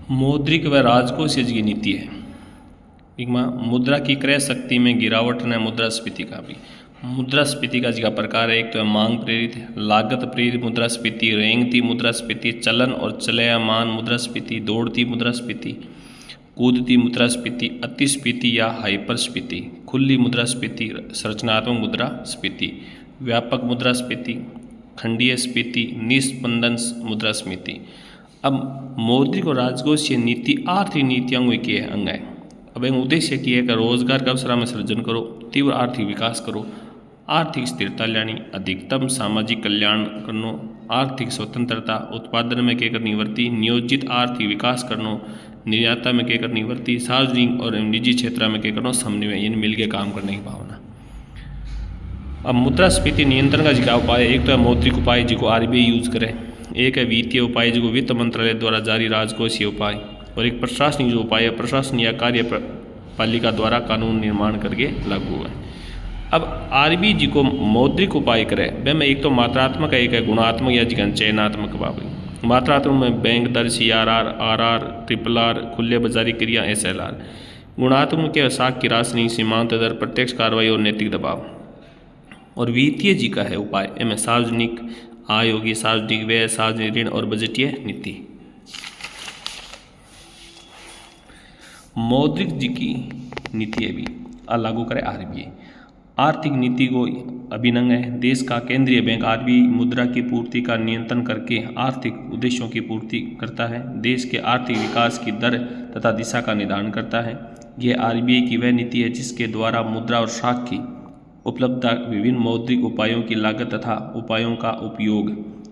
मौद्रिक व राजकोषीय की नीति है। एक मुद्रा की क्रय शक्ति में गिरावट ने मुद्रास्फीति का भी। मुद्रास्फीति का जिका प्रकार है, एक तो है मांग प्रेरित, लागत प्रेरित मुद्रास्फीति, रेंगती मुद्रास्फीति, चलन और चलयमान मुद्रास्फीति, दौड़ती मुद्रास्फीति, कूदती मुद्रास्फीति, अतिस्फीति या हाइपरस्फीति, खुली मुद्रास्फीति, संरचनात्मक मुद्रास्फीति, व्यापक मुद्रास्फीति, खंडीय स्फीति, निस्पंदन मुद्रास्फीति। अब मौद्रिक और राजकोषीय नीति आर्थिक नीतियों के अंग है। अब एक उद्देश्य की है कि रोजगार का अवसर में सृजन करो, तीव्र आर्थिक विकास करो, आर्थिक स्थिरता लानी, अधिकतम सामाजिक कल्याण करनो, आर्थिक स्वतंत्रता, उत्पादन में के करनी वर्ती, नियोजित आर्थिक विकास करनो, निर्यात में के करनी वर्ती, सार्वजनिक और निजी क्षेत्र में के करनो समन्वय, यानी मिलकर काम करने की भावना। अब मुद्रास्फीति नियंत्रण का जिका उपाय, एक तो है मौद्रिक उपाय जिको आरबीआई यूज करे, एक है वित्तीय उपाय जिको वित्त मंत्रालय द्वारा जारी राजकोषीय उपाय, और एक प्रशासनिक जो उपाय है प्रशासन या कार्यपालिका द्वारा कानून निर्माण करके लागू है। अब आरबीआई जी को मौद्रिक उपाय करे वह में एक तो मात्रात्मक है, एक है गुणात्मक या जिका चयनात्मक बाबी। मात्रात्मक में बैंक दर, CRR, RR, RRR, खुले बाजारी क्रिया, SLR। गुणात्मक के साख की राशि, सीमांत दर, प्रत्यक्ष कार्रवाई और नैतिक दबाव। और वित्तीय जी का है उपाय, इनमें सार्वजनिक आय होगी, सार्वजनिक व्यय, सार्वजनिक ऋण और बजटीय नीति। मौद्रिक जी की नीति है भी लागू करे आरबीआई। आर्थिक नीति को अभिन्न है। देश का केंद्रीय बैंक आरबीआई मुद्रा की पूर्ति का नियंत्रण करके आर्थिक उद्देश्यों की पूर्ति करता है। देश के आर्थिक विकास की दर तथा दिशा का निर्धारण करता है। यह आरबीआई की वह नीति है जिसके द्वारा मुद्रा और शाख की उपलब्धता, विभिन्न मौद्रिक उपायों की लागत तथा उपायों का उपयोग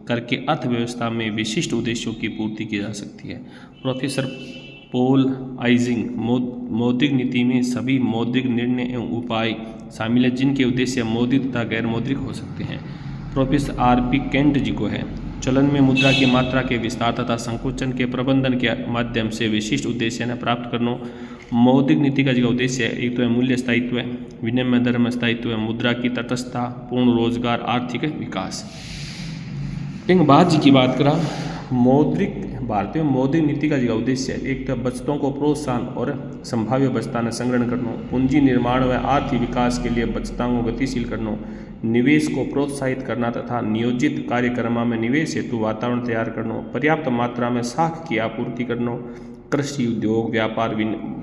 करके अर्थव्यवस्था में विशिष्ट उद्देश्यों की पूर्ति की जा सकती है। प्रोफेसर पॉल आइजिंग मौद्रिक नीति में सभी मौद्रिक निर्णय एवं उपाय शामिल हैं जिनके उद्देश्य मौद्रिक तथा गैर मौद्रिक हो सकते हैं। प्रोफेसर RP केंट जी को है चलन में मुद्रा की मात्रा के विस्तार तथा संकुचन के प्रबंधन के माध्यम से विशिष्ट उद्देश्य ने प्राप्त करना। मौद्रिक नीति का जो उद्देश्य है, एक तो है मूल्य स्थायित्व, विनिमय दर में स्थायित्व, मुद्रा की तटस्थता, पूर्ण रोजगार, आर्थिक विकास। लेकिन बाद जी की बात करा मौद्रिक भारतीय मौद्रिक नीति का जो उद्देश्य है, एक तो बचतों को प्रोत्साहन और संभाव्य बचता ने संग्रहण करना, पूंजी निर्माण व आर्थिक विकास के लिए बचतों को गतिशील करना, निवेश को प्रोत्साहित करना तथा नियोजित कार्यक्रमों में निवेश हेतु वातावरण तैयार करना, पर्याप्त मात्रा में साख की आपूर्ति करना, कृषि, उद्योग, व्यापार,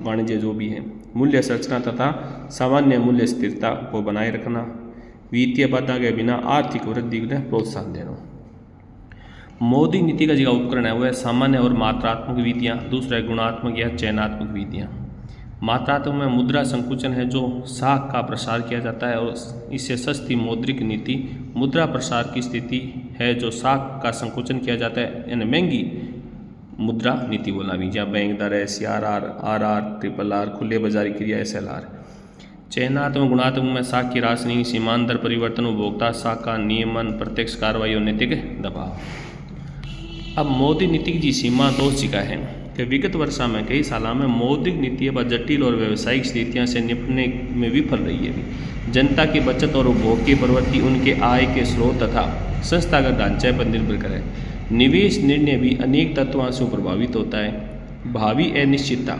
वाणिज्य जो भी है, मूल्य संरचना तथा सामान्य मूल्य स्थिरता को बनाए रखना, वित्तीय बाधा के बिना आर्थिक वृद्धि को प्रोत्साहन देना। मौद्रिक नीति का जो उपकरण है वह सामान्य और मात्रात्मक विधियाँ, दूसरा है गुणात्मक या चयनात्मक विधियाँ। मात्रात्मक में मुद्रा संकुचन है जो साख का प्रसार किया जाता है और इससे सस्ती मौद्रिक नीति मुद्रा प्रसार की स्थिति है जो साख का संकुचन किया जाता है, यानी महंगी मुद्रा नीति बोला भी, जहाँ बैंक दर है, CRR, RR, RRR, खुले बाजारी क्रिया, SLR। चयनात्मक गुणात्मक में साख की राशि, सीमांत दर परिवर्तन, उपभोक्ता साख का नियमन, प्रत्यक्ष कार्रवाई और नैतिक दबाव। अब मौद्रिक नीति की सीमा 2 चिका है कि विगत वर्षा में कई सालों में मौद्रिक नीति व जटिल और व्यावसायिक स्थितियों से निपटने में विफल रही है। जनता की बचत और उपभोग की प्रवृत्ति उनके आय के स्रोत तथा संस्थागत ढांचे पर निर्भर करे। निवेश निर्णय भी अनेक तत्वों से प्रभावित होता है। भावी अनिश्चितता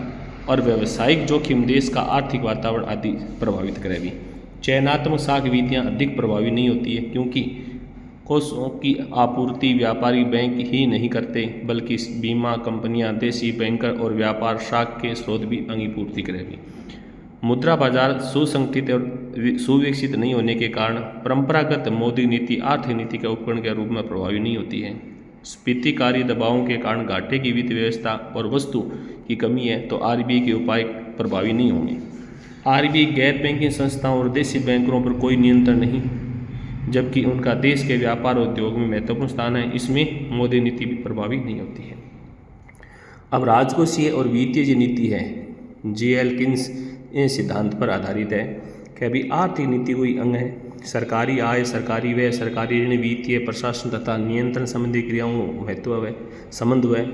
और व्यावसायिक जोखिम देश का आर्थिक वातावरण आदि प्रभावित करेगी। चयनात्मक साख विधियाँ अधिक प्रभावी नहीं होती है क्योंकि कोषों की आपूर्ति व्यापारी बैंक ही नहीं करते बल्कि बीमा कंपनियां, देशी बैंकर और व्यापार शाख के स्रोत भी अंगीपूर्ति करेगी। मुद्रा बाजार सुसंगठित और सुविकसित नहीं होने के कारण परंपरागत मौद्रिक नीति आर्थिक नीति के उपकरण के रूप में प्रभावी नहीं होती है। स्फीतिकारी दबावों के कारण घाटे की वित्त व्यवस्था और वस्तु की कमी है तो आरबीआई के उपाय प्रभावी नहीं होंगे। आरबीआई गैर बैंकिंग संस्थाओं और देशी बैंकरों पर कोई नियंत्रण नहीं, जबकि उनका देश के व्यापार और उद्योग में महत्वपूर्ण स्थान है। इसमें मौद्रिक नीति भी प्रभावी नहीं होती है। अब राजकोषीय और वित्तीय नीति है JL किन्स सिद्धांत पर आधारित है कि अभी आर्थिक नीति कोई अंग है। सरकारी आय, सरकारी व्यय, सरकारी ऋण, वित्तीय प्रशासन तथा नियंत्रण संबंधी क्रियाओं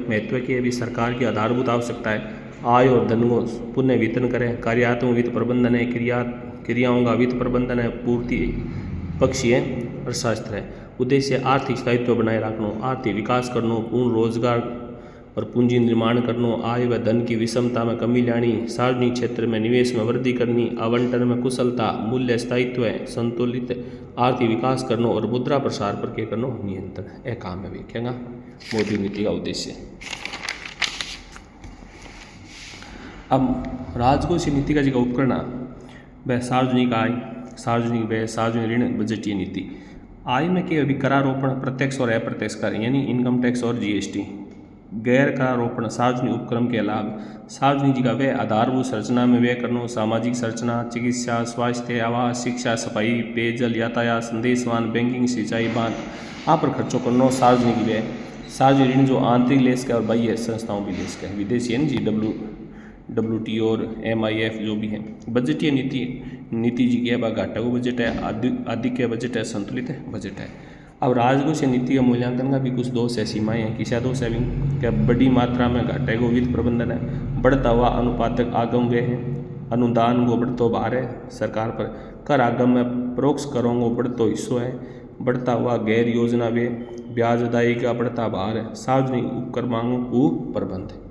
महत्व की अभी सरकार की आधारभूत आवश्यकता है। आय और धन को पुनः वितरण करें, कार्यात्मक वित्त प्रबंधन है, क्रियाओं का वित्त प्रबंधन है, पूर्ति पक्षीय अर्थशास्त्र है। उद्देश्य आर्थिक स्थायित्व बनाए रखना, आर्थिक विकास करना, पूर्ण रोजगार और पूंजी निर्माण करनो, आय व धन की विषमता में कमी लानी, सार्वजनिक क्षेत्र में निवेश में वृद्धि करनी, आवंटन में कुशलता, मूल्य स्थायित्व, संतुलित आर्थिक विकास करनो और मुद्रा प्रसार पर क्या करनो नियंत्रण। यह काम है क्या मौद्रिक नीति का उद्देश्य। अब राजकोषीय नीति का जो उपकरण वह सार्वजनिक आय, सार्वजनिक व्यय, सार्वजनिक ऋण, बजटीय नीति। आय में क्या अभी करारोपण, प्रत्यक्ष और अप्रत्यक्ष कर यानी इनकम टैक्स और जीएसटी। गैर करारोपण सार्वजनिक उपक्रम के लाभ, सार्वजनिक जी का व्यय आधारभूत संरचना में व्यय करनो, सामाजिक संरचना, चिकित्सा, स्वास्थ्य, आवास, शिक्षा, सफाई, पेयजल, यातायात, संदेशवाहन, बैंकिंग, सिंचाई, बांध आप पर खर्चों करनो। सार्वजनिक व्यय, सार्वजनिक ऋण जो आंतरिक लेस का और बाह्य संस्थाओं भी लेस का है, विदेशी है जी WTO और MIF जो भी है। बजटीय नीति जी की है घाटा को बजट है, अधिक बजट है, संतुलित बजट है। अब राजकोषीय नीति का मूल्यांकन का भी कुछ दोष है, सीमाएं हैं। किसा दोष है क्या बड़ी मात्रा में घाटे को वित्त प्रबंधन है, बढ़ता हुआ अनुपातक आगम व्यय है, अनुदान को बढ़तो भार है सरकार पर, कर आगम में परोक्ष करों को बढ़तो हिस्सों है, बढ़ता हुआ गैर योजना व्यय, ब्याज अदायगी का बढ़ता भार है, सार्वजनिक उपक्रमांगों को प्रबंध।